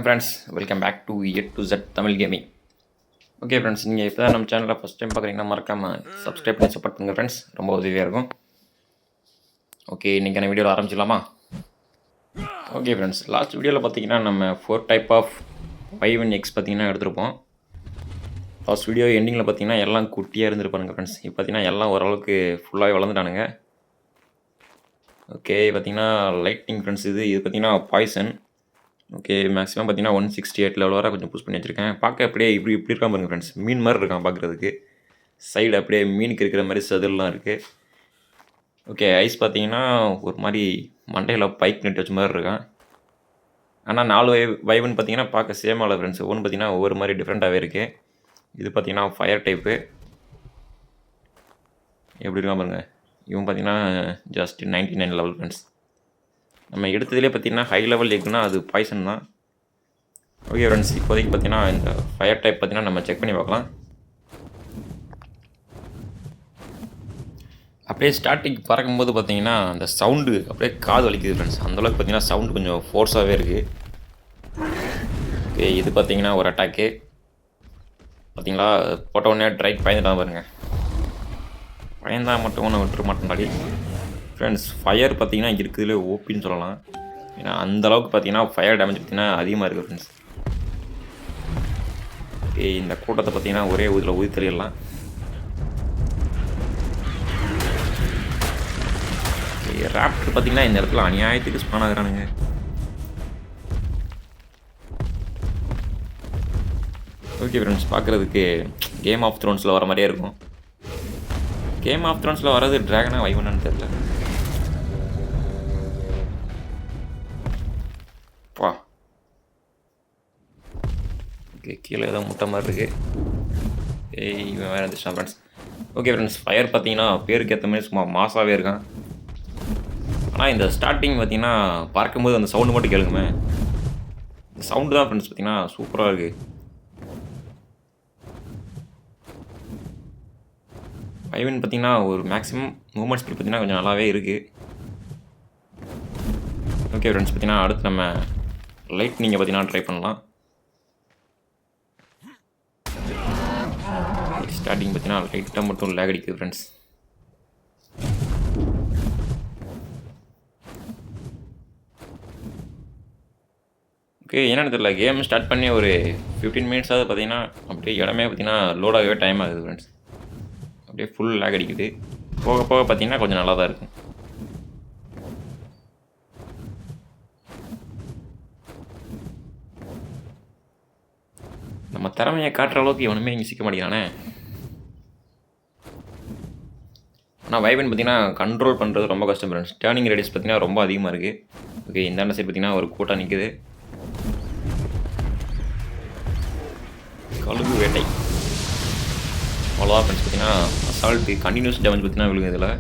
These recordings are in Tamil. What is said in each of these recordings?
Friends, welcome back to ed to Z Tamil gaming. Okay friends, நீங்கள் இப்போ தான் நம்ம சேனலில் ஃபஸ்ட் டைம் பார்க்குறீங்கன்னா மறக்காமல் சப்ஸ்கிரைப் பண்ணி சப்போர்ட் பண்ணுங்கள் ஃப்ரெண்ட்ஸ், ரொம்ப உதவியாக இருக்கும். ஓகே, இன்றைக்கான வீடியோவில் ஆரம்பிச்சிடலாமா? ஓகே ஃப்ரெண்ட்ஸ், லாஸ்ட் வீடியோவில் பார்த்தீங்கன்னா நம்ம 4 டைப் ஆஃப் Y1X பார்த்தீங்கன்னா எடுத்திருப்போம். லாஸ்ட் வீடியோ எண்டிங்கில் பார்த்தீங்கன்னா எல்லாம் குட்டியாக இருந்துருப்பானுங்க ஃப்ரெண்ட்ஸ். இப்போ பார்த்தீங்கன்னா எல்லாம் ஓரளவுக்கு ஃபுல்லாகவே வளர்ந்துட்டானுங்க. ஓகே, பார்த்தீங்கன்னா லைட்னிங் ஃப்ரெண்ட்ஸ், இது பார்த்தீங்கன்னா பாய்சன். ஓகே, மேக்ஸிமம் பார்த்தீங்கன்னா 168 லெவல் வரை கொஞ்சம் புஷ் பண்ணி வச்சுருக்கேன். பார்க்க அப்படியே இப்படி இருக்கான் பாருங்க ஃப்ரெண்ட்ஸ், மீன் மாதிரி இருக்கான் பார்க்குறதுக்கு. சைடு அப்படியே மீனுக்கு இருக்கிற மாதிரி செதில்லாம் இருக்குது. ஓகே, ஐஸ் பார்த்தீங்கன்னா ஒரு மாதிரி மண்டையில் பைக் நெட் வச்ச மாதிரி இருக்கான். ஆனால் 4 வைவன் பார்த்தீங்கன்னா பார்க்க சேம் ஆகல ஃப்ரெண்ட்ஸ். ஒன்று பார்த்தீங்கன்னா ஒவ்வொரு மாதிரி டிஃப்ரெண்ட்டாகவே இருக்குது. இது பார்த்தீங்கன்னா ஃபயர் டைப்பு எப்படி இருக்கான் பாருங்கள். இவன் பார்த்தீங்கன்னா ஜஸ்ட் 99 லெவல் ஃப்ரெண்ட்ஸ். நம்ம எடுத்ததுலேயே பார்த்தீங்கன்னா ஹை லெவல் எக்குன்னா அது பாய்சன் தான். ஓகே ஃப்ரெண்ட்ஸ், இப்போதைக்கு பார்த்தீங்கன்னா இந்த ஃபயர் டைப் பார்த்தீங்கன்னா நம்ம செக் பண்ணி பார்க்கலாம். அப்படியே ஸ்டார்டிங் பறக்கும்போது பார்த்தீங்கன்னா அந்த சவுண்டு அப்படியே காது வலிக்குது ஃப்ரெண்ட்ஸ். அந்தளவுக்கு பார்த்தீங்கன்னா சவுண்டு கொஞ்சம் ஃபோர்ஸாகவே இருக்குது. ஓகே, இது பார்த்தீங்கன்னா ஒரு அட்டாக்கு பார்த்தீங்களா, போட்ட உடனே ட்ரைக் பயந்துட்டான் பாருங்கள். பயந்தால் மட்டும் ஒன்று விட்டுற மாட்டேன்டாடி ஃப்ரெண்ட்ஸ். ஃபயர் பார்த்தீங்கன்னா இருக்குதுலே ஓபின்னு சொல்லலாம். ஏன்னா அந்தளவுக்கு பார்த்தீங்கன்னா ஃபயர் டேமேஜ் பார்த்தீங்கன்னா அதிகமாக இருக்குது ஃப்ரெண்ட்ஸ். ஓகே, இந்த கூட்டத்தை பார்த்தீங்கன்னா ஒரே இதில் ஊதி தெரியலாம். ராப்டர் பார்த்தீங்கன்னா இந்த இடத்துல அநியாயத்துக்கு ஸ்பான் ஆகுறானுங்க. ஓகே ஃப்ரெண்ட்ஸ், பார்க்குறதுக்கு கேம் ஆஃப் த்ரோன்ஸில் வர மாதிரியே இருக்கும். கேம் ஆஃப் த்ரோன்ஸில் வர்றது ட்ராகனாக வைவனான்னு தெரியல. வா, ஓகே, கீழே ஏதோ முட்டை மாதிரி இருக்குது. இவன் வேறு இருந்துச்சான் ஃப்ரெண்ட்ஸ். ஓகே ஃப்ரெண்ட்ஸ், ஃபயர் பார்த்தீங்கன்னா பேருக்கு ஏற்ற மாதிரி சும்மா மாசாகவே இருக்கான். ஆனால் இந்த ஸ்டார்டிங் பார்த்தீங்கன்னா பார்க்கும்போது அந்த சவுண்டு மட்டும் கேளுங்கமே, இந்த சவுண்டு தான் ஃப்ரெண்ட்ஸ் பார்த்தீங்கன்னா சூப்பராக இருக்குது. வைவன் பார்த்தீங்கன்னா ஒரு மேக்ஸிமம் மூமெண்ட் ஸ்பீட் பார்த்தீங்கன்னா கொஞ்சம் நல்லாவே இருக்குது. ஓகே ஃப்ரெண்ட்ஸ், பார்த்தீங்கன்னா அடுத்து நம்ம லைட்னிங்கை பார்த்தீங்கன்னா ட்ரை பண்ணலாம். ஸ்டார்டிங் பார்த்தீங்கன்னா லைட்டாக மட்டும் லேக் அடிக்குது ஃப்ரெண்ட்ஸ். ஓகே, என்னென்னு தெரியல, கேம் ஸ்டார்ட் பண்ணி ஒரு 15 மினிட்ஸாவது பார்த்தீங்கன்னா அப்படியே இடமே பார்த்தீங்கன்னா லோடாகவே டைம் ஆகுது ஃப்ரெண்ட்ஸ். அப்படியே ஃபுல் லேக் அடிக்குது. போக போக பார்த்தீங்கன்னா கொஞ்சம் நல்லா தான் இருக்கும். நம்ம திறமையை காட்டுற அளவுக்கு எவனுமே இங்கே சிக்க மாட்டேங்கிறானே. ஆனால் வைவன் பார்த்தீங்கன்னா கண்ட்ரோல் பண்ணுறது ரொம்ப கஷ்டம் ஃப்ரெண்ட்ஸ். டேர்னிங் ரேடியஸ் பார்த்தீங்கன்னா ரொம்ப அதிகமாக இருக்குது. ஓகே, இந்தாண்ட சைடு பார்த்தீங்கன்னா ஒரு கூட்டம் நிற்குது. கழுகு வேட்டை அவ்வளோவா ஃப்ரெண்ட்ஸ். பார்த்தீங்கன்னா அசால்ட்டு கண்டினியூஸ் டேமேஜ் பார்த்தீங்கன்னா விழுங்க இதில்.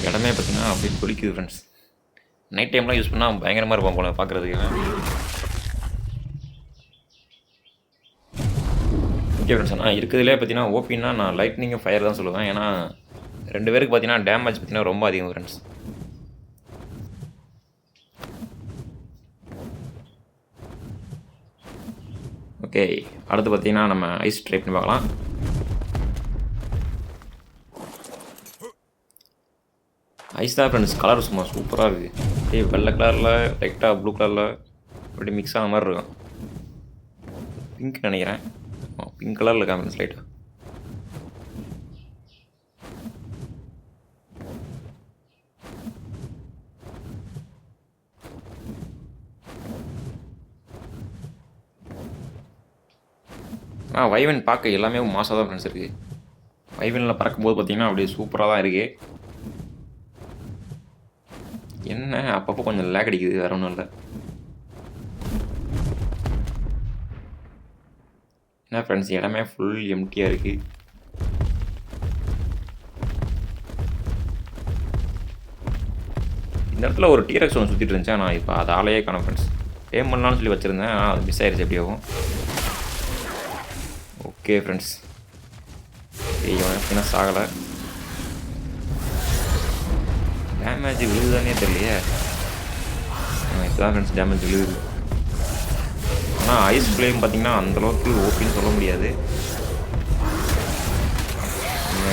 இடமே பார்த்தீங்கன்னா அப்படியே கொலிக்குது ஃப்ரெண்ட்ஸ். நைட் டைம்லாம் யூஸ் பண்ணால் பயங்கரமாக இருப்பான் போல பார்க்குறதுக்கு. ஓகே ஃப்ரெண்ட்ஸ், நான் இருக்கிறதுலே பார்த்தீங்கன்னா ஓபின்னா நான் லைட்னிங்கும் ஃபயர் தான் சொல்லுவேன். ஏன்னா 2 பேருக்கு பார்த்தீங்கன்னா டேமேஜ் பார்த்தீங்கன்னா ரொம்ப அதிகம் ஃப்ரெண்ட்ஸ். ஓகே, அடுத்து பார்த்தீங்கன்னா நம்ம ஐஸ் ட்ரை பண்ணி பார்க்கலாம். ஐஸ் தான் ஃப்ரெண்ட்ஸ், கலர் சும்மா சூப்பராக இருக்குது. அப்படியே வெள்ளை கலரில் லைட்டாக ப்ளூ கலரில் அப்படியே மிக்ஸ் ஆன மாதிரி இருக்கும். பிங்க் நினைக்கிறேன், பிங்க் கலரில் இருக்கா ஃப்ரெண்ட்ஸ் லைட்டாக. வைவன் பார்க்க எல்லாமே மாசாக தான் ஃப்ரெண்ட்ஸ் இருக்குது. வைவனில் பறக்கும்போது பார்த்தீங்கன்னா அப்படியே சூப்பராக தான் இருக்குது. என்ன அப்பப்போ கொஞ்சம் லேக் அடிக்குது, வேறு ஒன்றும் இல்லை. என்ன ஃப்ரெண்ட்ஸ், இடமே ஃபுல் எம்டியாக இருக்குது. இந்த இடத்துல ஒரு டீரக்ஸ் ஒன்று சுற்றிட்டு இருந்துச்சு. நான் இப்போ அது ஆளையே காணோம் ஃப்ரெண்ட்ஸ். ஏம் பண்ணலான்னு சொல்லி வச்சுருந்தேன், ஆனால் அது மிஸ் ஆயிடுச்சு எப்படியாகும். ஓகே ஃப்ரெண்ட்ஸ், இவன் சாகலை. டேமேஜ் விழுதுதானே தெரியலையே. இப்போ தான் ஃப்ரெண்ட்ஸ் டேமேஜ் விழுகுது. ஆனால் ஐஸ் ஃப்ளேம் பார்த்தீங்கன்னா அந்தளவுக்கு ஓபின்னு சொல்ல முடியாது.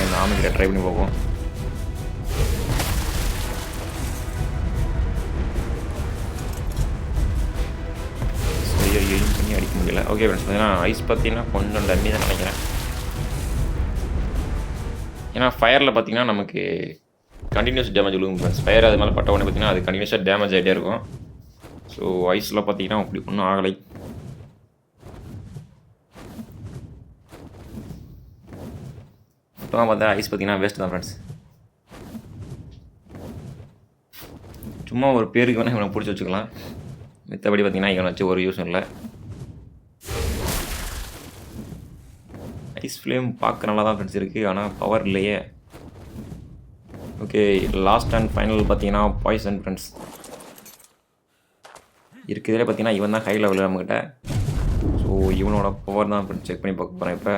இந்த ஆமைக்கிட்ட ட்ரை பண்ணி பார்ப்போம். சரியாக எய்ம் பண்ணி அடிக்க முடியல. ஓகே ஃப்ரெண்ட்ஸ், பார்த்தீங்கன்னா ஐஸ் பார்த்தீங்கன்னா கொஞ்சம் டம்மி தான் நினைக்கிறேன். ஏன்னா ஃபயரில் பார்த்தீங்கன்னா நமக்கு கண்டினியூஸ் டேமேஜ் விழுகும் ஃப்ரெண்ட்ஸ். ஃபயர் அது மேலே பட்ட உடனே பார்த்தீங்கன்னா அது கண்டினியூஸாக டேமேஜ் ஆகிட்டே இருக்கும். ஸோ ஐஸில் பார்த்தீங்கன்னா அப்படி ஒன்றும் ஆகலை. இப்போலாம் பார்த்தா ஐஸ் பார்த்தீங்கன்னா வேஸ்ட் தான் ஃப்ரெண்ட்ஸ். சும்மா ஒரு பேருக்கு வேணால் இவனை பிடிச்சி வச்சுக்கலாம். மித்தபடி பார்த்தீங்கன்னா இவனை வச்சு ஒரு யூஸும் இல்லை. ஐஸ் ஃப்ளேம் பார்க்க நல்லா தான் ஃப்ரெண்ட்ஸ் இருக்குது, ஆனால் பவர் இல்லையே. ஓகே, லாஸ்ட் அண்ட் ஃபைனல் பார்த்தீங்கன்னா பாய்சன் ஃப்ரெண்ட்ஸ். இருக்கிறதே பார்த்தீங்கன்னா இவன் தான் ஹை லெவலில் நம்மக்கிட்ட. ஸோ இவனோட பவர் தான் ஃப்ரெண்ட்ஸ் செக் பண்ணி பார்க்க போகிறேன். இப்போ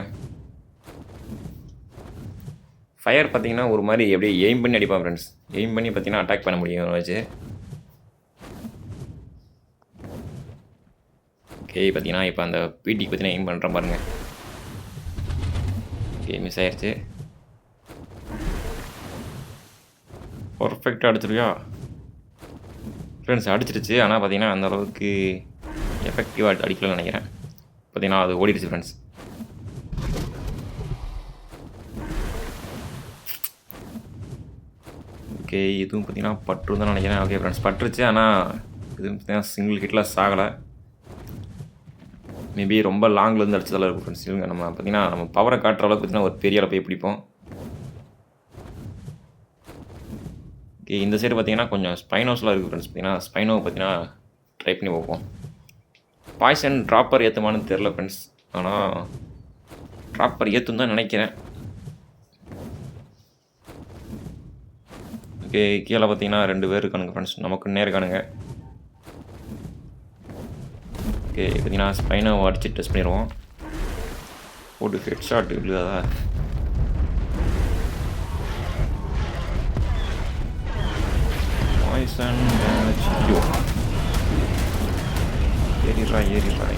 ஃபயர் பார்த்தீங்கன்னா ஒரு மாதிரி எப்படியே எய்ம் பண்ணி அடிப்பான் ஃப்ரெண்ட்ஸ். எய்ம் பண்ணி பார்த்தீங்கன்னா அட்டாக் பண்ண முடியும் இவனை வச்சு. ஓகே, பார்த்தீங்கன்னா இப்போ அந்த பிடிக்கு பார்த்தீங்கன்னா எய்ம் பண்ணுற பாருங்க. ஓகே, மிஸ் ஆயிடுச்சு. பர்ஃபெக்டாக அடிச்சிருக்கியா ஃப்ரெண்ட்ஸ்? அடிச்சிருச்சு. ஆனால் பார்த்தீங்கன்னா அந்தளவுக்கு எஃபெக்டிவாக அடிக்கலன்னு நினைக்கிறேன். பார்த்தீங்கன்னா அது ஓடிடுச்சு ஃப்ரெண்ட்ஸ். ஓகே, இதுவும் பார்த்தீங்கன்னா பட்டு தான் நினைக்கிறேன். ஓகே ஃப்ரெண்ட்ஸ், பட்டுருச்சு. ஆனால் இதுவும் பார்த்தீங்கன்னா சிங்கிள் ஹிட்டில் சாகலை. மேபி ரொம்ப லாங்லேருந்து அடிச்சதெல்லாம் இருக்கும் ஃப்ரெண்ட்ஸ். இவங்க நம்ம பார்த்தீங்கன்னா நம்ம பவரை காட்டுற அளவுக்கு பார்த்தீங்கன்னா ஒரு பெரிய அளவு போய் பிடிப்போம். ஓகே, இந்த சைடு பார்த்தீங்கன்னா கொஞ்சம் ஸ்பைனோஸ்லாம் இருக்குது ஃப்ரெண்ட்ஸ். பார்த்தீங்கன்னா ஸ்பைனோ பார்த்தீங்கன்னா ட்ரை பண்ணி பார்ப்போம். பாய்சன் ட்ராப்பர் ஏற்றுமானு தெரில ஃப்ரெண்ட்ஸ், ஆனால் ட்ராப்பர் ஏற்றும் தான் நினைக்கிறேன். ஓகே, கீழே பார்த்தீங்கன்னா 2 பேர் இருக்கானுங்க ஃப்ரெண்ட்ஸ், நமக்கு நேர் இருக்கானுங்க. ஓகே, பார்த்தீங்கன்னா ஸ்பைனோவை அடிச்சு டெஸ்ட் பண்ணிடுவோம். போட்டு ஹெட் ஷாட் விழுகாதா? Poison damage. ஐயோ, ஏறிடுறா.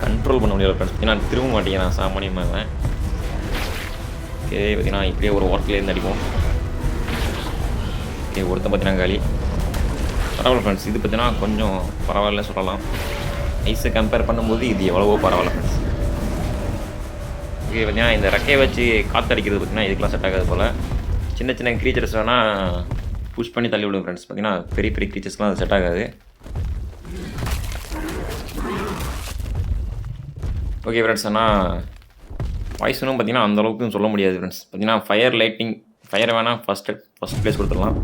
கண்ட்ரோல் பண்ண முடியல ஃப்ரெண்ட்ஸ். நான் திரும்ப மாட்டேங்க, நான் சாமானியமாக. ஓகே, பார்த்தீங்கன்னா இப்படியே ஒரு ஒர்க்லேருந்து அடிப்போம். ஓகே, ஒருத்தன் பார்த்தீங்கன்னா காலி. பரவாயில்ல ஃப்ரெண்ட்ஸ், இது பார்த்தீங்கன்னா கொஞ்சம் பரவாயில்ல சொல்லலாம். ஐஸை கம்பேர் பண்ணும்போது இது எவ்வளவோ பரவாயில்ல ஃப்ரெண்ட்ஸ். ஓகே, பார்த்தீங்கன்னா இந்த ரெக்கையை வச்சு காற்று அடிக்கிறது பார்த்தீங்கன்னா இதுக்கெலாம் செட் ஆகாது போல். சின்ன சின்ன க்ரீச்சர்ஸ் வேணால் புஷ் பண்ணி தள்ளி விடுங்க ஃப்ரெண்ட்ஸ். பார்த்தீங்கன்னா பெரிய பெரிய க்ரீச்சர்ஸ்லாம் அது செட் ஆகாது. ஓகே ஃப்ரெண்ட்ஸ், ஆனால் பாய்சனும் பார்த்தீங்கன்னா அந்தளவுக்கு சொல்ல முடியாது ஃப்ரெண்ட்ஸ். பார்த்தீங்கன்னா ஃபயர் லைட்னிங், ஃபயரை வேணால் ஃபஸ்ட் ப்ளேஸ் கொடுத்துடலாம்.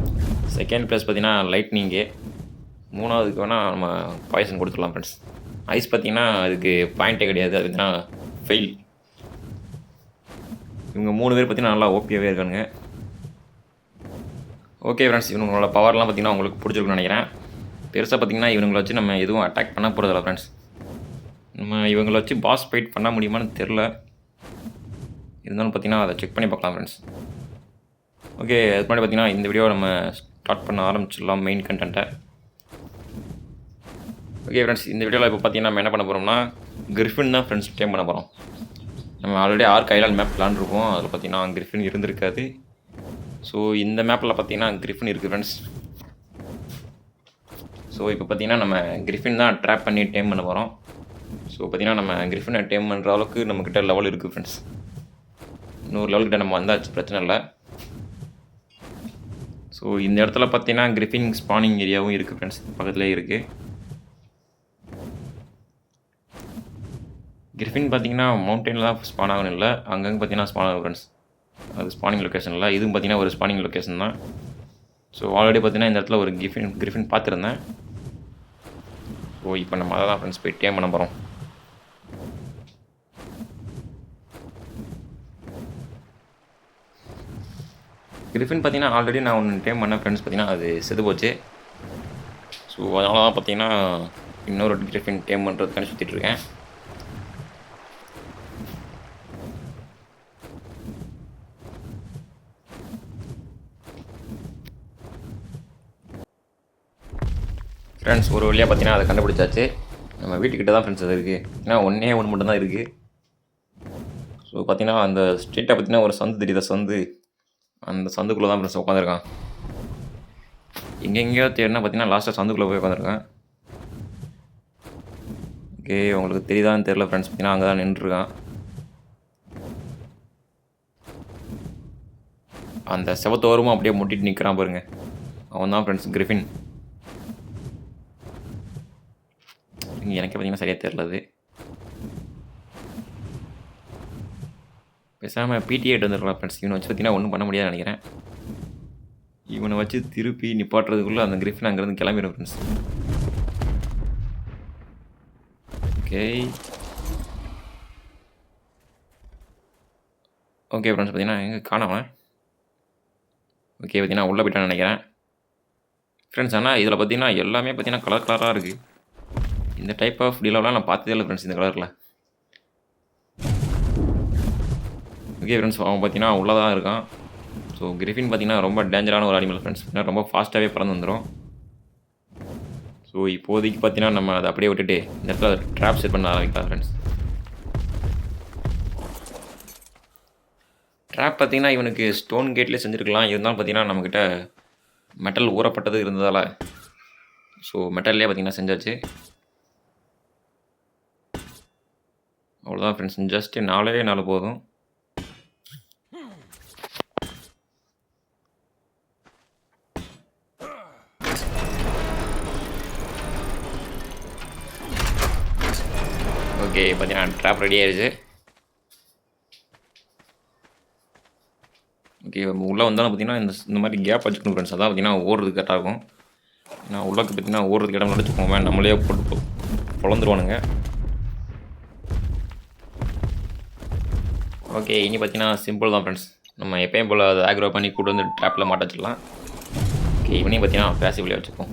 செகண்ட் ப்ளேஸ் பார்த்தீங்கன்னா லைட்னிங்கு. 3வதுக்கு வேணால் நம்ம பாய்சன் கொடுத்துடலாம் ஃப்ரெண்ட்ஸ். ஐஸ் பார்த்தீங்கன்னா அதுக்கு பாயிண்ட்டே கிடையாது, அது பார்த்தீங்கன்னா ஃபெயில். இவங்க 3 பேர் பார்த்தீங்கன்னா நல்லா ஓபியாகவே இருக்கானுங்க. ஓகே ஃப்ரெண்ட்ஸ், இவங்களோட பவர்லாம் பார்த்தீங்கன்னா உங்களுக்கு பிடிச்சிருக்குன்னு நினைக்கிறேன். பெருசாக பார்த்தீங்கன்னா இவங்களை வச்சு நம்ம எதுவும் அட்டாக் பண்ண போகிறதில்ல ஃப்ரெண்ட்ஸ். நம்ம இவங்களை வச்சு பாஸ் ஃபைட் பண்ண முடியுமான்னு தெரில. இருந்தாலும் பார்த்தீங்கன்னா அதை செக் பண்ணி பார்க்கலாம் ஃப்ரெண்ட்ஸ். ஓகே, அது முன்னாடி பார்த்தீங்கன்னா இந்த வீடியோவை நம்ம ஸ்டார்ட் பண்ண ஆரம்பிச்சிடலாம் மெயின் கண்டென்ட்டை. ஓகே ஃப்ரெண்ட்ஸ், இந்த வீடியோவில் இப்போ பார்த்தீங்கன்னா நம்ம என்ன பண்ண போகிறோம்னா கிரிஃபின் தான் ஃப்ரெண்ட்ஸ் டேம் பண்ண போகிறோம். நம்ம ஆல்ரெடி ஆர்க் ஐலாண்ட் மேப் விளாண்டுருக்கோம். அதில் பார்த்தீங்கன்னா கிரிஃபின் இருந்திருக்காது. ஸோ இந்த மேப்பில் பார்த்தீங்கன்னா கிரிஃபின் இருக்குது ஃப்ரெண்ட்ஸ். ஸோ இப்போ பார்த்தீங்கன்னா நம்ம கிரிஃபின் தான் ட்ராப் பண்ணி டேம் பண்ண போகிறோம். ஸோ பார்த்தீங்கன்னா நம்ம கிரிஃபினை டேம் பண்ணுற அளவுக்கு நம்மக்கிட்ட லெவல் இருக்குது ஃப்ரெண்ட்ஸ். 100 லெவல்கிட்ட நம்ம வந்தாச்சு, பிரச்சனை இல்லை. ஸோ இந்த இடத்துல பார்த்தீங்கன்னா கிரிஃபின் ஸ்பானிங் ஏரியாவும் இருக்குது ஃப்ரெண்ட்ஸ், பக்கத்துலேயே இருக்குது. கிரிஃபின் பார்த்தீங்கன்னா மவுண்டெயினில் தான் ஸ்பான் ஆகணும், இல்லை அங்கங்கே பார்த்தீங்கன்னா ஸ்பான் ஆகும் ஃப்ரெண்ட்ஸ். அது ஸ்பானிங் லொக்கேஷன் இல்லை, இதுவும் பார்த்தீங்கன்னா ஒரு ஸ்பானிங் லொக்கேஷன் தான். ஸோ ஆல்ரெடி பார்த்தீங்கன்னா இந்த இடத்துல ஒரு கிரிஃபின் பார்த்துருந்தேன். ஸோ இப்போ நம்ம அதை தான் ஃப்ரெண்ட்ஸ் போய் டேம் பண்ண போகிறோம். கிரிஃபின் பார்த்தீங்கன்னா ஆல்ரெடி நான் ஒன்று டேம் பண்ணேன் ஃப்ரெண்ட்ஸ். பார்த்தீங்கன்னா அது செது போச்சு. ஸோ அதனால தான் பார்த்தீங்கன்னா இன்னொரு கிரிஃபின் டேம் பண்ணுறதுக்கான சுற்றிட்டுருக்கேன். ஃப்ரெண்ட்ஸ் ஒரு வழியாக பார்த்தீங்கன்னா அதை கண்டுபிடிச்சாச்சு. நம்ம வீட்டுக்கிட்ட தான் ஃப்ரெண்ட்ஸ் அது இருக்குது. ஏன்னா ஒன்றே ஒன்று மட்டும் தான் இருக்குது. ஸோ பார்த்தீங்கன்னா அந்த ஸ்ட்ரீட்டை பார்த்தீங்கன்னா ஒரு சந்து தெரியுதா, சந்து. அந்த சந்துக்குள்ளே தான் ஃப்ரெண்ட்ஸ் உட்காந்துருக்கான். எங்கெங்கேயோ தேடினா பார்த்தீங்கன்னா லாஸ்ட்டாக சந்துக்குள்ளே போய் உட்காந்துருக்கேன். ஓகே, உங்களுக்கு தெரியுதான்னு தெரியல ஃப்ரெண்ட்ஸ். பார்த்தீங்கன்னா அங்கே தான் நின்றுருக்கான். அந்த செவத்தோரமும் அப்படியே முட்டிட்டு நிற்கிறான் பாருங்க. அவன் தான் ஃப்ரெண்ட்ஸ் கிரிஃபின். எனக்கு பார்த்தீங்கன்னா சரியாக தெரில. அது பேசாமல் பிடிஏட்டு வந்துருக்கலாம் ஃப்ரெண்ட்ஸ். இவனை வச்சு பார்த்தீங்கன்னா ஒன்றும் பண்ண முடியாதுன்னு நினைக்கிறேன். இவனை வச்சு திருப்பி நிப்பாட்டுறதுக்குள்ளே அந்த கிரிஃபின் அங்கேருந்து கிளம்பிடும் ஃப்ரெண்ட்ஸ். ஓகே ஓகே ஃப்ரெண்ட்ஸ், பார்த்தீங்கன்னா எங்கே காணாமல். ஓகே, பார்த்தீங்கன்னா உள்ளே போய்ட்டான்னு நினைக்கிறேன் ஃப்ரெண்ட்ஸ். ஆனால் இதில் பார்த்தீங்கன்னா எல்லாமே பார்த்தீங்கன்னா கலர் கலராக இருக்குது. இந்த டைப் ஆஃப் டீலர்லாம் நான் பார்த்ததே இல்லை ஃப்ரெண்ட்ஸ் இந்த கலரில். ஓகே ஃப்ரெண்ட்ஸ், அவன் பார்த்தீங்கன்னா உள்ளே தான் இருக்கான். ஸோ கிரிஃபின் பார்த்தீங்கன்னா ரொம்ப டேஞ்சரான ஒரு அனிமல் ஃப்ரெண்ட்ஸ். ரொம்ப ஃபாஸ்ட்டாகவே பறந்து வந்துடும். ஸோ இப்போதைக்கு பார்த்தீங்கன்னா நம்ம அதை அப்படியே விட்டுட்டு இந்த இடத்துல ட்ராப் செட் பண்ண ஆரம்பிக்கலாம் ஃப்ரெண்ட்ஸ். ட்ராப் பார்த்தீங்கன்னா இவனுக்கு ஸ்டோன் கேட்லேயே செஞ்சுருக்கலாம். இருந்தாலும் பார்த்தீங்கன்னா நம்மக்கிட்ட மெட்டல் ஊறப்பட்டது இருந்ததால் ஸோ மெட்டல்லே பார்த்தீங்கன்னா செஞ்சாச்சு. அவ்வளோதான் ஃப்ரெண்ட்ஸ், ஜஸ்ட்டு 4 போதும். ஓகே, பார்த்தீங்கன்னா ட்ராப் ரெடி ஆயிடுச்சு. ஓகே, உள்ளே வந்தாலும் பார்த்தீங்கன்னா இந்த மாதிரி கேப் வச்சுக்கணும் ஃப்ரெண்ட்ஸ். அதான் பார்த்தீங்கன்னா ஓடுறதுக்கு கரெக்டாக இருக்கும். ஏன்னா உள்ளக்கு பார்த்தீங்கன்னா ஓடுறதுக்கு இடம் வச்சுக்கோங்க, நம்மளே போட்டு பொழந்துருவானுங்க. ஓகே, இனி பார்த்தீங்கன்னா சிம்பிள் தான் ஃப்ரெண்ட்ஸ். நம்ம எப்பயும் போல் அதை ஆக்ரோ பண்ணி கூட்டு வந்து ட்ராப்பில் மாட்ட வச்சிடலாம். ஓகே, இவனையும் பார்த்தீங்கன்னா பேசிவ்லியாக வச்சுக்கோம்.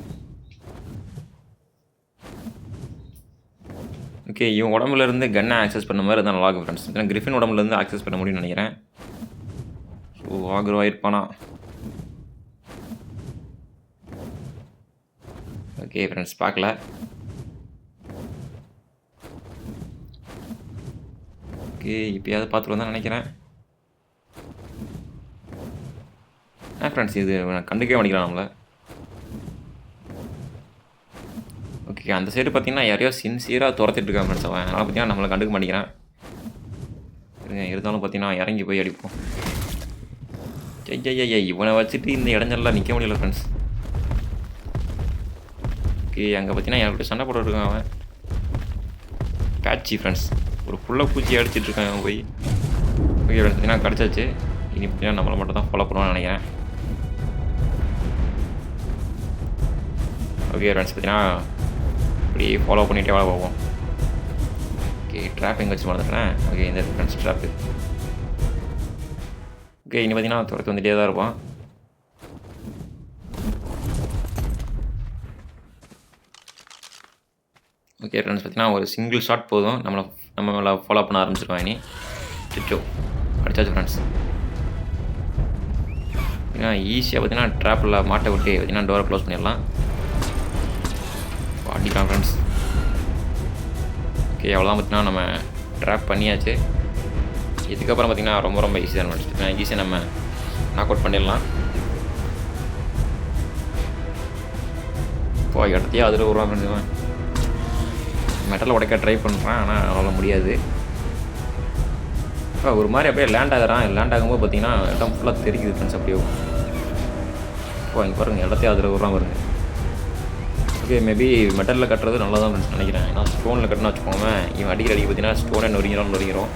ஓகே, இவன் உடம்புலேருந்து கன்னை ஆக்சஸ் பண்ண மாதிரி இருந்தால் நல்லாயிருக்கும் ஃப்ரெண்ட்ஸ். ஏன்னா கிரிஃபின் உடம்புலேருந்து ஆக்சஸ் பண்ண முடியும்னு நினைக்கிறேன். ஸோ ஆக்ரோ ஆயிருப்பானா. ஓகே ஃப்ரெண்ட்ஸ், பார்க்கல. ஓகே, இப்போயாவது பார்த்துட்டு தான் நினைக்கிறேன். ஃப்ரெண்ட்ஸ் இது கண்டுக்கவே மாட்டேங்கிறான் நம்மளை. ஓகே, அந்த சைடு பார்த்தீங்கன்னா யாரையோ சின்சியராக துரத்திட்டு இருக்கான் ஃப்ரெண்ட்ஸ். அவன் அதனால் பார்த்தீங்கன்னா நம்மளை கண்டுக்க மாட்டேங்கிறான். இருந்தாலும் பார்த்தீங்கன்னா இறங்கி போய் அடிப்போம். ஐயா, இவனை வச்சுட்டு இந்த இடஞ்செல்லாம் நிற்க முடியல ஃப்ரெண்ட்ஸ். ஓகே, அங்கே பார்த்தீங்கன்னா யார்கிட்ட சண்டை போட்டுருக்கான் அவன். பேட்சி ஃப்ரெண்ட்ஸ், ஒரு புள்ள பூச்சி அடிச்சிட்ருக்கான் அவன் போய். ஓகே ஃப்ரெண்ட்ஸ், பார்த்தீங்கன்னா கிடச்சாச்சு. இனி பார்த்தீங்கன்னா நம்மளை மட்டும் தான் ஃபாலோ பண்ணுவான்னு நினைக்கிறேன். ஓகே ஃப்ரெண்ட்ஸ், பார்த்தீங்கன்னா இப்படி ஃபாலோ பண்ணிகிட்டே வேலை போவோம். ஓகே, ட்ராப் எங்கே வச்சு மறந்துட்டேன். ஓகே, இந்த ஃப்ரெண்ட்ஸ் ட்ராப்பு. ஓகே, இனி பார்த்தீங்கன்னா துரத்து வந்துகிட்டே தான் இருப்பான். ஓகே ஃப்ரெண்ட்ஸ், பார்த்தீங்கன்னா ஒரு சிங்கிள் ஷாட் போதும் நம்ம மேலே ஃபாலோ பண்ண ஆரம்பிச்சிருவான். இனி சிச்சோ அடிச்சாச்சு ஃப்ரெண்ட்ஸ். ஏன்னா ஈஸியாக பார்த்தீங்கன்னா ட்ராப்பில் மாட்டை விட்டு பார்த்தீங்கன்னா டோரை க்ளோஸ் பண்ணிடலாம். அடிக்கலாம் ஃப்ரெண்ட்ஸ். ஓகே, அவ்வளோதான். பார்த்தீங்கன்னா நம்ம ட்ராப் பண்ணியாச்சு. இதுக்கப்புறம் பார்த்தீங்கன்னா ரொம்ப ஈஸியாக ஃப்ரெண்ட்ஸ். ஈஸியாக நம்ம நாக் அவுட் பண்ணிடலாம். இப்போ இடத்தையே அதில் வருவான் ஃப்ரெண்ட்ஸ். மெட்டல் உடைக்க ட்ரை பண்ணுறான், ஆனால் அவனால் முடியாது. இப்போ ஒரு மாதிரி அப்படியே லேண்ட் ஆகிறான். லேண்ட் ஆகும்போது பார்த்தீங்கன்னா இடம் ஃபுல்லாக தெரிக்குது ஃப்ரெண்ட்ஸ். அப்படியே இப்போ இங்கே பாருங்கள், இடத்தையே அதில் வருவான் பாருங்க. ஓகே, மேபி மெட்டலில் கட்டுறது நல்லா தான் ஃப்ரெண்ட்ஸ் நினைக்கிறேன். ஏன்னா ஸ்டோனில் கட்டினா வச்சுக்கோங்க, இவன் அடிக்கிற பார்த்தீங்கன்னா ஸ்டோனை நொறுங்கிறோம்.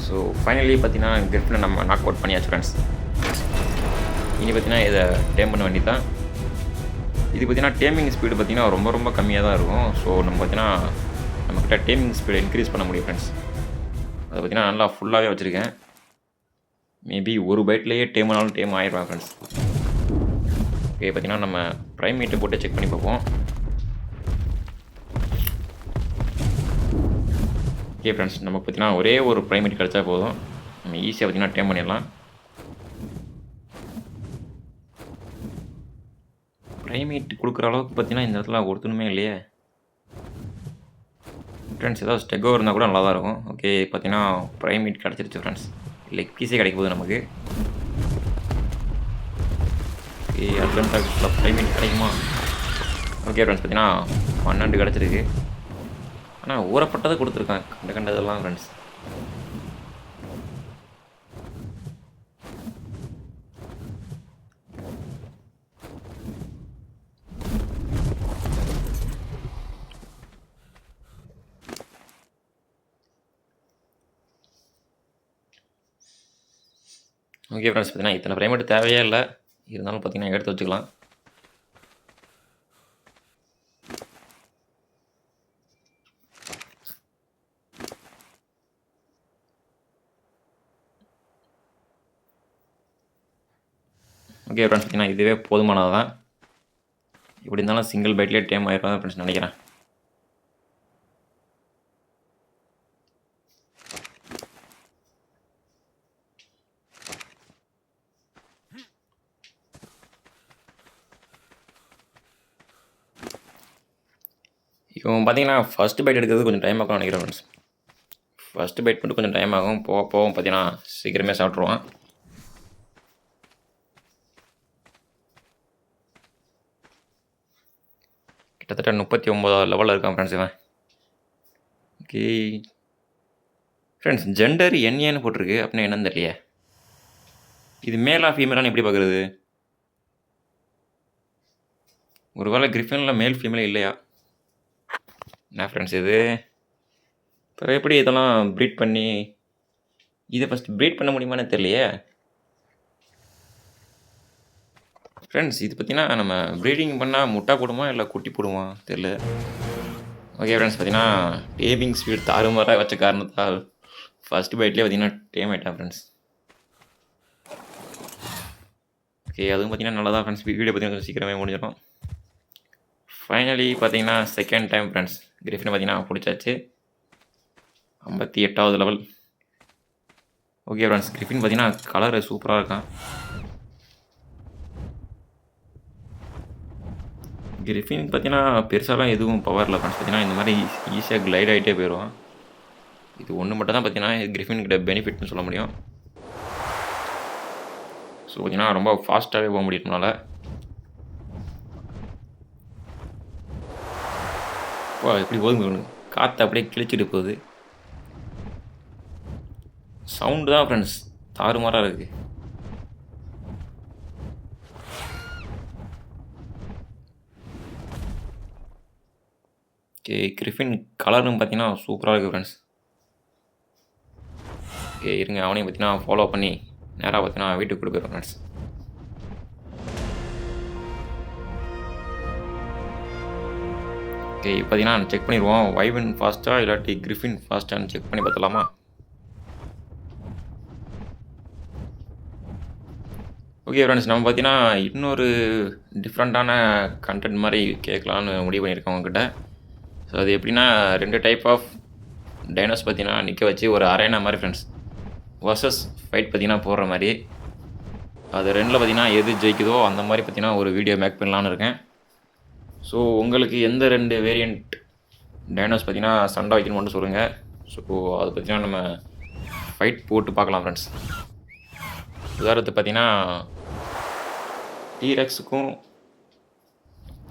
ஸோ ஃபைனலி பார்த்தீங்கன்னா கிரிஃபினை நம்ம நாக் அவுட் பண்ணியாச்சு ஃப்ரெண்ட்ஸ். இனி பார்த்தீங்கன்னா இதை டேம் பண்ண வேண்டியது தான். இது பார்த்தீங்கன்னா டேமிங் ஸ்பீடு பார்த்தீங்கன்னா ரொம்ப ரொம்ப கம்மியாக தான் இருக்கும். ஸோ நம்ம பார்த்தீங்கன்னா நம்மக்கிட்ட டேமிங் ஸ்பீடை இன்க்ரீஸ் பண்ண முடியும் ஃப்ரெண்ட்ஸ். அதை பார்த்தீங்கன்னா நல்லா ஃபுல்லாகவே வச்சுருக்கேன். மேபி ஒரு பைட்லேயே டேம் ஆனாலும் டேம் ஆயிடுவாங்க ஃப்ரெண்ட்ஸ். ஓகே, பார்த்தீங்கன்னா நம்ம ப்ரைம் மீட்டை போட்டு செக் பண்ணி பார்ப்போம். ஓகே ஃப்ரெண்ட்ஸ், நமக்கு பார்த்தீங்கன்னா ஒரே ஒரு ப்ரைம் மீட் கிடச்சா போதும், நம்ம ஈஸியாக பார்த்தீங்கன்னா டேம் பண்ணிடலாம். ப்ரைம் மீட் கொடுக்குற அளவுக்கு பார்த்தீங்கன்னா இந்த இடத்துல ஒருத்தனுமே இல்லையே ஃப்ரெண்ட்ஸ். ஏதாவது ஸ்டெகோ இருந்தால் கூட நல்லா தான் இருக்கும். ஓகே, பார்த்தீங்கன்னா ப்ரைம் மீட் கிடச்சிருச்சு ஃப்ரெண்ட்ஸ். லெக் பீஸே கிடைக்க போகுது நமக்கு. ஓகே, அட்லண்டாக ப்ரைம் மீட் கிடைக்குமா? ஓகே ஃப்ரெண்ட்ஸ், பார்த்தீங்கன்னா 12 கிடச்சிருக்கு. ஆனால் ஊறப்பட்டதை கொடுத்துருக்காங்க கண்டதெல்லாம் ஃப்ரெண்ட்ஸ். ஓகே ஃப்ரெண்ட்ஸ், பார்த்தீங்கன்னா இத்தனை ப்ரைமேட் தேவையே இல்லை, இருந்தாலும் பார்த்தீங்கன்னா எடுத்து வச்சுக்கலாம். ஓகே ஃப்ரெண்ட்ஸ், பார்த்தீங்கன்னா இதுவே போதுமானது தான். இப்படி இருந்தாலும் சிங்கிள் பைட்லேயே டேம் ஆகிருப்பா ஃப்ரெண்ட்ஸ் நினைக்கிறேன். இவன் பார்த்தீங்கன்னா ஃபஸ்ட்டு பைட் எடுக்கிறது கொஞ்சம் டைம் ஆகும் நினைக்கிறேன் ஃப்ரெண்ட்ஸ். ஃபஸ்ட்டு பைட் மட்டும் கொஞ்சம் டைம் ஆகும், போகவும் பார்த்தீங்கன்னா சீக்கிரமே சாப்பிட்ருவான். கிட்டத்தட்ட 39வது லெவலில் இருக்கான் ஃப்ரெண்ட்ஸ் இவன். ஓகே ஃப்ரெண்ட்ஸ், ஜெண்டர் என்ஏன்னு போட்டிருக்கு, அப்படின்னா என்னன்னு தெரியலையே. இது மேலா ஃபீமேலான்னு எப்படி பார்க்குறது? ஒரு வேளை கிரிஃபினில் மேல் ஃபீமேல் இல்லையா என்ன ஃப்ரெண்ட்ஸ் இது? இப்போ எப்படி இதெல்லாம் ப்ரீட் பண்ணி இதை ஃபஸ்ட்டு ப்ரீட் பண்ண முடியுமான்னு தெரியலையே ஃப்ரெண்ட்ஸ். இது பார்த்தீங்கன்னா நம்ம ப்ரீடிங் பண்ணால் முட்டை போடுமா இல்லை குட்டி போடுமா தெரியல. ஓகே ஃப்ரெண்ட்ஸ், பார்த்தீங்கன்னா டேமிங் ஸ்பீட் தாறுமாறாக வச்ச காரணத்தால் ஃபஸ்ட்டு பைட்லேயே பார்த்தீங்கன்னா டேம் ஆகிட்டான் ஃப்ரெண்ட்ஸ். ஓகே, அதுவும் பார்த்தீங்கன்னா நல்லா தான் ஃப்ரெண்ட்ஸ். வீடியோ பார்த்தீங்கன்னா சீக்கிரமே முடிஞ்சிடும். ஃபைனலி பார்த்தீங்கன்னா செகண்ட் டைம் ஃப்ரெண்ட்ஸ் கிரிஃபினை பார்த்தீங்கன்னா பிடிச்சாச்சு. 58வது லெவல். ஓகே ஃப்ரெண்ட்ஸ், கிரிஃபின் பார்த்தீங்கன்னா கலரு சூப்பராக இருக்கான். கிரிஃபின் பார்த்தீங்கன்னா பெருசாலாம் எதுவும் பவர் இல்லை ஃப்ரெண்ட்ஸ். பார்த்தீங்கன்னா இந்த மாதிரி ஈஸியாக கிளைட் ஆகிட்டே போயிடுவான். இது ஒன்று மட்டும் தான் பார்த்தீங்கன்னா கிரிஃபின் கிட்ட பெனிஃபிட்னு சொல்ல முடியும். ஸோ பார்த்தீங்கன்னா ரொம்ப ஃபாஸ்ட்டாகவே போக முடியும்னால எப்படி போகுது காற்று அப்படியே கிழிச்சிட்டு போகுது. சவுண்டு தான் ஃப்ரெண்ட்ஸ் தாறுமாறாக இருக்குது. ஓகே, கிரிஃபின் கலரும் பார்த்தீங்கன்னா சூப்பராக இருக்குது ஃப்ரெண்ட்ஸ். ஓகே இருங்க, அவனையும் பார்த்தீங்கன்னா ஃபாலோ பண்ணி நேராக பார்த்தீங்கன்னா வீட்டுக்கு கொண்டு போயிடுவோம் ஃப்ரெண்ட்ஸ். ஓகே, பார்த்தீங்கன்னா செக் பண்ணிடுவோம் வைவன் ஃபாஸ்ட்டாக இல்லாட்டி கிரிஃபின் ஃபாஸ்ட்டான்னு செக் பண்ணி பார்த்தலாமா? ஓகே ஃப்ரெண்ட்ஸ், நம்ம பார்த்தீங்கன்னா இன்னொரு டிஃப்ரெண்ட்டான கண்டென்ட் மாதிரி கேட்கலான்னு முடிவு பண்ணியிருக்கோம் உங்ககிட்ட. ஸோ அது எப்படின்னா 2 டைப் ஆஃப் டைனோஸ் பார்த்தீங்கன்னா நிற்க வச்சு ஒரு அரேனா மாதிரி ஃப்ரெண்ட்ஸ் வர்சஸ் ஃபைட் பார்த்தீங்கன்னா போடுற மாதிரி. அது 2ல் பார்த்தீங்கன்னா எது ஜெயிக்குதோ அந்த மாதிரி பார்த்தீங்கன்னா ஒரு வீடியோ மேக் பண்ணலான்னு இருக்கேன். ஸோ உங்களுக்கு எந்த 2 வேரியண்ட் டைனோஸ் பார்த்தீங்கன்னா சண்டை வைக்கணும்னு மட்டும் சொல்லுங்கள். ஸோ அது பார்த்தீங்கன்னா நம்ம ஃபைட் போட்டு பார்க்கலாம் ஃப்ரெண்ட்ஸ். உதாரணத்துக்கு பார்த்தீங்கன்னா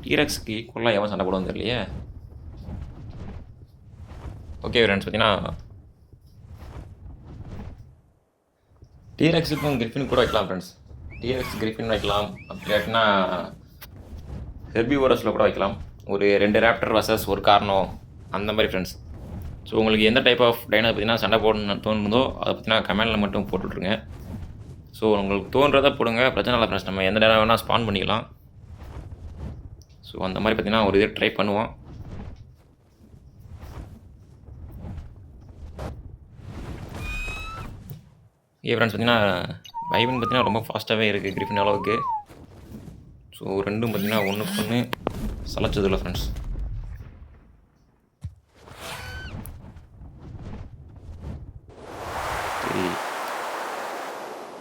டீரெக்ஸுக்கு ஈக்குவலாக எவன் சண்டை போடுவோம் தெரியலையே. ஓகே ஃப்ரெண்ட்ஸ், பார்த்தீங்கன்னா டீரெக்ஸுக்கும் கிரிஃபின் கூட வைக்கலாம் ஃப்ரெண்ட்ஸ். டீரெக்ஸ் கிரிஃபின் வைக்கலாம், அப்படி இல்லாட்டினா ஹெர்பிவோரஸில் கூட வைக்கலாம். ஒரு 2 ரேப்டர் வர்சஸ் ஒரு கார்னோ அந்த மாதிரி ஃப்ரெண்ட்ஸ். ஸோ உங்களுக்கு எந்த டைப் ஆஃப் டைனர் பார்த்தீங்கன்னா சண்டை போடணும்னு தோணுதோ அதை பார்த்தீங்கன்னா கமெண்டில் மட்டும் போட்டுவிட்ருங்க. ஸோ உங்களுக்கு தோன்றதை போடுங்க, பிரச்சனை இல்லை ஃப்ரெண்ட்ஸ். நம்ம எந்த டைனர் வேணால் ஸ்பான் பண்ணிக்கலாம். ஸோ அந்த மாதிரி பார்த்தீங்கன்னா ஒரு இது ட்ரை பண்ணுவோம். ஃப்ரெண்ட்ஸ் பார்த்தீங்கன்னா வைவன் பார்த்தீங்கன்னா ரொம்ப ஃபாஸ்ட்டாகவே இருக்குது கிரிஃபின் அளவுக்கு. ஸோ ரெண்டும் பார்த்தீங்கன்னா ஒன்றுக்கு ஒன்று சலைச்சது இல்லை ஃப்ரெண்ட்ஸ். சரி,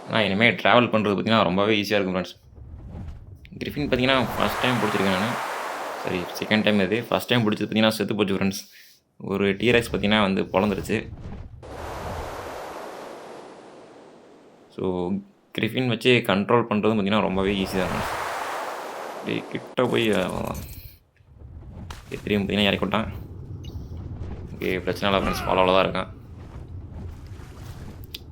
ஆனால் இனிமேல் ட்ராவல் பண்ணுறது பார்த்தீங்கன்னா ரொம்பவே ஈஸியாக இருக்கும் ஃப்ரெண்ட்ஸ். கிரிஃபின் பார்த்தீங்கன்னா ஃபஸ்ட் டைம் பிடிச்சிருக்கேன் நான். சரி, செகண்ட் டைம் இது. ஃபஸ்ட் டைம் பிடிச்சது பார்த்தீங்கன்னா செத்து போச்சு ஃப்ரெண்ட்ஸ். ஒரு டீரெக்ஸ் பார்த்தீங்கன்னா வந்து பொழந்துருச்சு. ஸோ கிரிஃபின் வச்சு கண்ட்ரோல் பண்ணுறதும் பார்த்தீங்கன்னா ரொம்பவே ஈஸி தான். கிட்ட போய் திரும்பி பார்த்தீங்கன்னா இறக்கி விட்டான். ஓகே, பிரச்சனை இல்லை ஃப்ரெண்ட்ஸ், ஃபாலோவில் தான் இருக்கான்.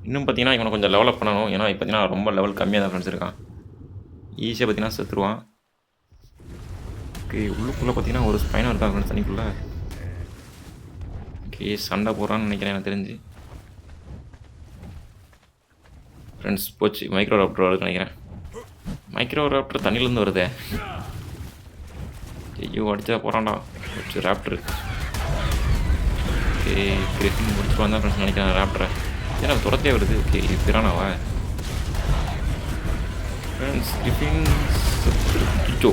இன்னும் பார்த்தீங்கன்னா இவனை கொஞ்சம் டெவலப் பண்ணணும். ஏன்னா இப்போ பார்த்தீங்கன்னா ரொம்ப லெவல் கம்மியாக தான் ஃப்ரெண்ட்ஸ் இருக்கான். ஈஸியாக பார்த்தீங்கன்னா செத்துருவான். ஓகே, உள்ளுக்குள்ளே பார்த்தீங்கன்னா ஒரு ஸ்பைனாக இருக்கான் ஃப்ரெண்ட்ஸ் தண்ணிக்குள்ளே. ஓகே, சண்டை போடுறான்னு நினைக்கிறேன் எனக்கு தெரிஞ்சு. ஃப்ரெண்ட்ஸ் போச்சு, மைக்ரோ ராப்டர் வருதுன்னு நினைக்கிறேன். மைக்ரோ ராப்டர் தண்ணியிலேருந்து வருதே. ஐயோ, அடிச்சா போகிறான்டா. போச்சு ராப்டரு. ஓகே, கிரிஃபின் முடிச்சு வந்தான் ஃப்ரெண்ட்ஸ் நினைக்கிறேன் ராப்டரை. ஏன்னா துரத்தே வருது. ஓகே, இது பிரானாவா ஃப்ரெண்ட்ஸ்? கிரிஃபின் செத்துச்சோ.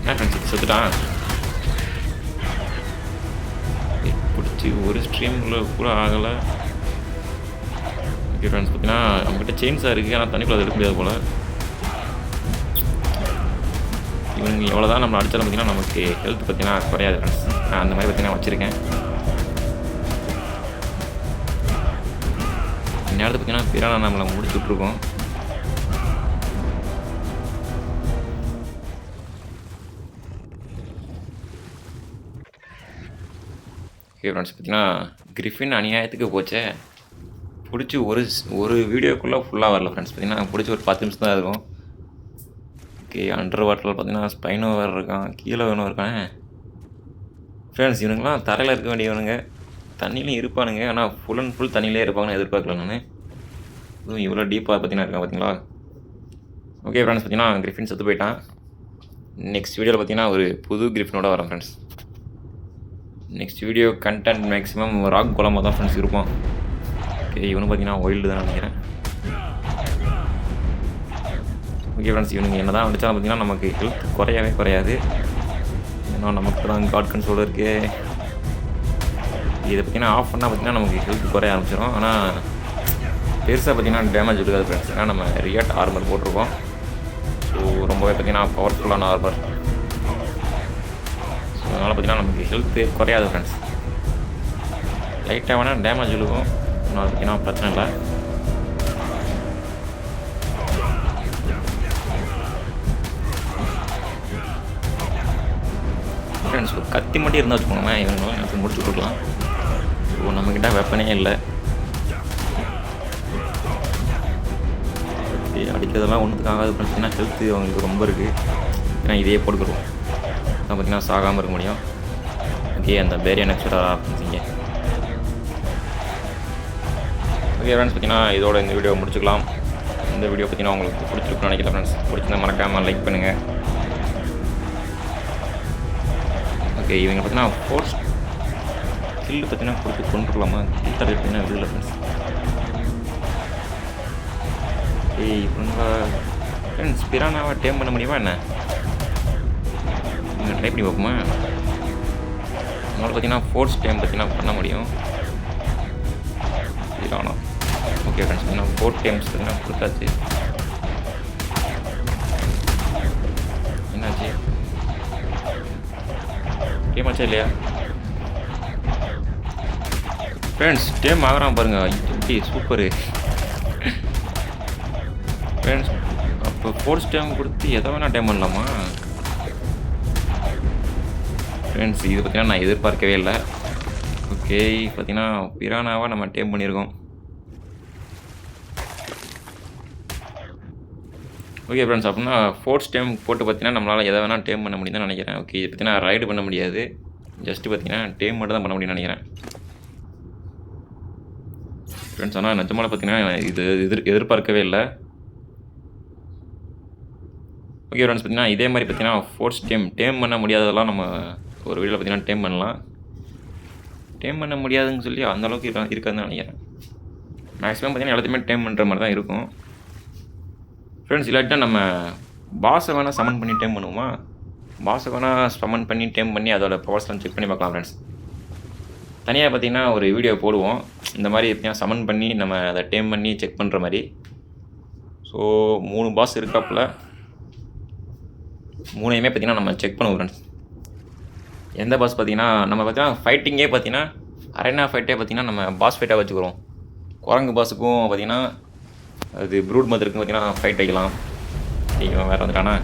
என்ன ஃப்ரெண்ட்ஸ் செத்துட்டான். பிடிச்சி ஒரு ஸ்ட்ரீமில் கூட ஆகலை. ஓகே ஃப்ரெண்ட்ஸ், பார்த்தீங்கன்னா நம்மகிட்ட செயின்ஸாக இருக்குது, ஆனால் தண்ணிக்குள்ள அதை எடுக்க முடியாது போல். இவங்க எவ்வளோ தான் நம்மளை அடித்தாலும் பார்த்தீங்கன்னா நமக்கு ஹெல்த் பார்த்தீங்கன்னா குறையாது ஃப்ரெண்ட்ஸ். நான் அந்த மாதிரி பார்த்தீங்கன்னா வச்சுருக்கேன். இந்நேரத்தை பார்த்தீங்கன்னா பிரானா நம்மளை முடிச்சு விட்ருக்கோம். ஓகே ஃப்ரெண்ட்ஸ், பார்த்தீங்கன்னா கிரிஃபின் அநியாயத்துக்கு போச்சே. பிடிச்சி ஒரு வீடியோக்குள்ளே ஃபுல்லாக வரல ஃப்ரெண்ட்ஸ். பார்த்தீங்கன்னா பிடிச்சி ஒரு 10 நிமிஷம் தான் இருக்கும். ஓகே, அண்டர் வாட்டரில் பார்த்தீங்கன்னா ஸ்பைனோ வேறு இருக்கான், கீழே வேணும் இருக்கான் ஃப்ரெண்ட்ஸ். இவனுங்களாம் தரையில் இருக்க வேண்டியவனுங்க, தண்ணியிலையும் இருப்பானுங்க. ஆனால் ஃபுல் அண்ட் ஃபுல் தண்ணியிலே இருப்பாங்கன்னு எதிர்பார்க்கல நான். இதுவும் இவ்வளோ டீப்பாக பார்த்தீங்கன்னா இருக்கான் பார்த்தீங்களா. ஓகே ஃப்ரெண்ட்ஸ், பார்த்தீங்கன்னா கிரிஃபின் செத்து போயிட்டான். நெக்ஸ்ட் வீடியோவில் பார்த்தீங்கன்னா ஒரு புது கிரிஃபினோட வரேன் friends. Next video content maximum rock குழம்பு தான் ஃப்ரெண்ட்ஸ் இருப்போம். ஓகே, இவனு பார்த்தீங்கன்னா ஒயில்டு தான் நினைக்கிறேன். ஓகே ஃப்ரெண்ட்ஸ், இவனுங்க என்ன தான் அடித்தாலும் பார்த்தீங்கன்னா நமக்கு ஹெல்த் குறையவே குறையாது. ஏன்னா நமக்கு தான் காட் கன்ட்ரோல் இருக்குது. இதை பார்த்தீங்கன்னா ஆஃப் பண்ணால் பார்த்தீங்கன்னா நமக்கு ஹெல்த் குறைய ஆரம்பிச்சிடும். ஆனால் பெருசாக பார்த்தீங்கன்னா டேமேஜ் இருக்காது ஃப்ரெண்ட்ஸ். ஏன்னா நம்ம ரியாட் ஆர்மர் போட்டிருக்கோம். ஸோ ரொம்பவே பார்த்தீங்கன்னா பவர்ஃபுல்லான ஆர்மர். ஸோ அதனால் பார்த்தீங்கன்னா நமக்கு ஹெல்த்து குறையாது ஃப்ரெண்ட்ஸ். லைட்டாக வேணால் டேமேஜ் இருக்கும், ஆனால் பார்த்தீங்கன்னா பிரச்சனை இல்லை. ஃப்ரெண்ட்ஸ், ஒரு கத்தி மட்டும் இருந்தால் வச்சுக்கோங்களேன், இவங்களும் எனக்கு முடிச்சு கொடுக்கலாம். ஸோ நம்மக்கிட்ட வெப்பனே இல்லை. அடிக்கிறதெல்லாம் ஒன்றுத்துக்கு ஆகாது ஃப்ரெண்ட்ஸ். ஏன்னா ஹெல்த்து அவங்களுக்கு ரொம்ப இருக்குது. ஏன்னா இதே போட்டுக்கிறோம் தான் பார்த்தீங்கன்னா சாகாமல் இருக்க முடியும். ஓகே, அந்த பேரியன் எக்ஸ்ட்ரா இங்கே. ஓகே ஃப்ரெண்ட்ஸ், பார்த்தீங்கன்னா இதோட இந்த வீடியோ முடிச்சுக்கலாம். இந்த வீடியோ பார்த்தீங்கன்னா உங்களுக்கு பிடிச்சிருக்குன்னு நினைக்கிறேன் ஃப்ரெண்ட்ஸ். பிடிச்சிருந்தா மறக்காமல் லைக் பண்ணுங்கள். ஓகே, இவங்க பார்த்தீங்கன்னா ஃபோர்ஸ் கில்லு பார்த்தீங்கன்னா கொடுத்து கொண்டுலாமா? கில் டார்கெட் பார்த்தீங்கன்னா இது இல்லை ஃப்ரெண்ட்ஸ். இவங்க ஃப்ரெண்ட்ஸ் பிரானாவை டேம் பண்ண முடியுமா என்ன? நீங்கள் ட்ரை பண்ணி பார்ப்போமா? உங்களால் பார்த்தீங்கன்னா ஃபோர்ஸ் டேம் பார்த்தீங்கன்னா பண்ண முடியும் பிரானா. ஓகே ஃப்ரெண்ட்ஸ், பார்த்தீங்கன்னா 4 டைம்ஸ் பார்த்தீங்கன்னா கொடுத்தாச்சு. என்னாச்சு? டேம் ஆச்சா இல்லையா ஃப்ரெண்ட்ஸ்? டேம் ஆகிறான் பாருங்கள், எப்படி சூப்பரு ஃப்ரெண்ட்ஸ். அப்போ ஃபோர்ஸ் டைம் கொடுத்து எதை வேணால் டைம் பண்ணலாமா ஃப்ரெண்ட்ஸ்? இது பார்த்தீங்கன்னா நான் எதிர்பார்க்கவே இல்லை. ஓகே, பார்த்தீங்கன்னா பிரானாவாக நம்ம டேம் பண்ணியிருக்கோம். ஓகே ஃப்ரெண்ட்ஸ், அப்படின்னா ஃபோர்ஸ் டைம் போட்டு பார்த்தீங்கன்னா நம்மளால் எதை வேணால் டேம் பண்ண முடியுதுன்னு நினைக்கிறேன். ஓகே, இது பார்த்தீங்கன்னா ரைடு பண்ண முடியாது. ஜஸ்ட்டு பார்த்தீங்கன்னா டேம் மட்டும் தான் பண்ண முடியும்னு நினைக்கிறேன் ஃப்ரெண்ட்ஸ். ஆனால் நிஜமால பார்த்தீங்கன்னா இது எதிர்பார்க்கவே இல்லை. ஓகே ஃப்ரெண்ட்ஸ், பார்த்தீங்கன்னா இதே மாதிரி பார்த்தீங்கன்னா ஃபோர்ஸ் டேம் பண்ண முடியாததெல்லாம் நம்ம ஒரு வீடியோவில் பார்த்தீங்கன்னா டேம் பண்ணலாம். டேம் பண்ண முடியாதுன்னு சொல்லி அந்தளவுக்கு இருக்காதுன்னு நினைக்கிறேன். மேக்ஸிமம் பார்த்தீங்கன்னா எல்லாத்தையுமே டேம் பண்ணுற மாதிரி தான் இருக்கும் ஃப்ரெண்ட்ஸ். இல்லாட்டா நம்ம பாஸை வேணால் சமன் பண்ணி டேம் பண்ணுவோமா? பாஸை வேணால் சமன் பண்ணி டேம் பண்ணி அதோட பவர்ஸ்லாம் செக் பண்ணி பார்க்கலாம் ஃப்ரெண்ட்ஸ். தனியாக பார்த்தீங்கன்னா ஒரு வீடியோ போடுவோம் இந்த மாதிரி பார்த்தீங்கன்னா சமன் பண்ணி நம்ம அதை டேம் பண்ணி செக் பண்ணுற மாதிரி. ஸோ 3 பாஸ் இருக்காப்புல, 3யுமே பார்த்தீங்கன்னா நம்ம செக் பண்ணுவோம் ஃப்ரெண்ட்ஸ். எந்த பாஸ் பார்த்தீங்கன்னா நம்ம பார்த்தீங்கன்னா ஃபைட்டிங்கே பார்த்தீங்கன்னா அரேனா ஃபைட்டே பார்த்தீங்கன்னா நம்ம பாஸ் ஃபைட்டாக வச்சுக்கிறோம். குரங்கு பாஸுக்கும் பார்த்தீங்கன்னா அது ப்ரூட் மதருக்கும் பார்த்தீங்கன்னா ஃபைட் வைக்கலாம். நீங்கள் வேறு வந்துட்டானா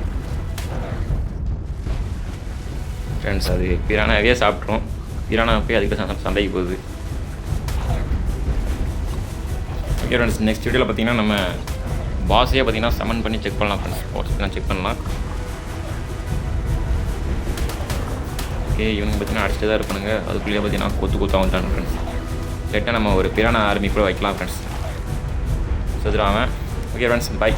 ஃப்ரெண்ட்ஸ், அது பிரானாவே சாப்பிட்றோம். பிரானா போய் அதுக்கு சண்டைக்கு போகுது. ஓகே ஃப்ரெண்ட்ஸ், நெக்ஸ்ட் வீடியோவில் பார்த்தீங்கன்னா நம்ம பாஸையே பார்த்தீங்கன்னா சமன் பண்ணி செக் பண்ணலாம் ஃப்ரெண்ட்ஸ். பாஸ் செக் பண்ணலாம். ஓகே, இவங்க பார்த்தீங்கன்னா அடிச்சுட்டு தான் இருப்பானுங்க. அதுக்குள்ளேயே பார்த்தீங்கன்னா கொத்தாக வந்துட்டாங்க ஃப்ரெண்ட்ஸ். லேட்டாக நம்ம ஒரு பிரானா ஆர்மி கூட வைக்கலாம் ஃப்ரெண்ட்ஸ். செத்துறான். ஓகே ஃப்ரெண்ட்ஸ், பாய்.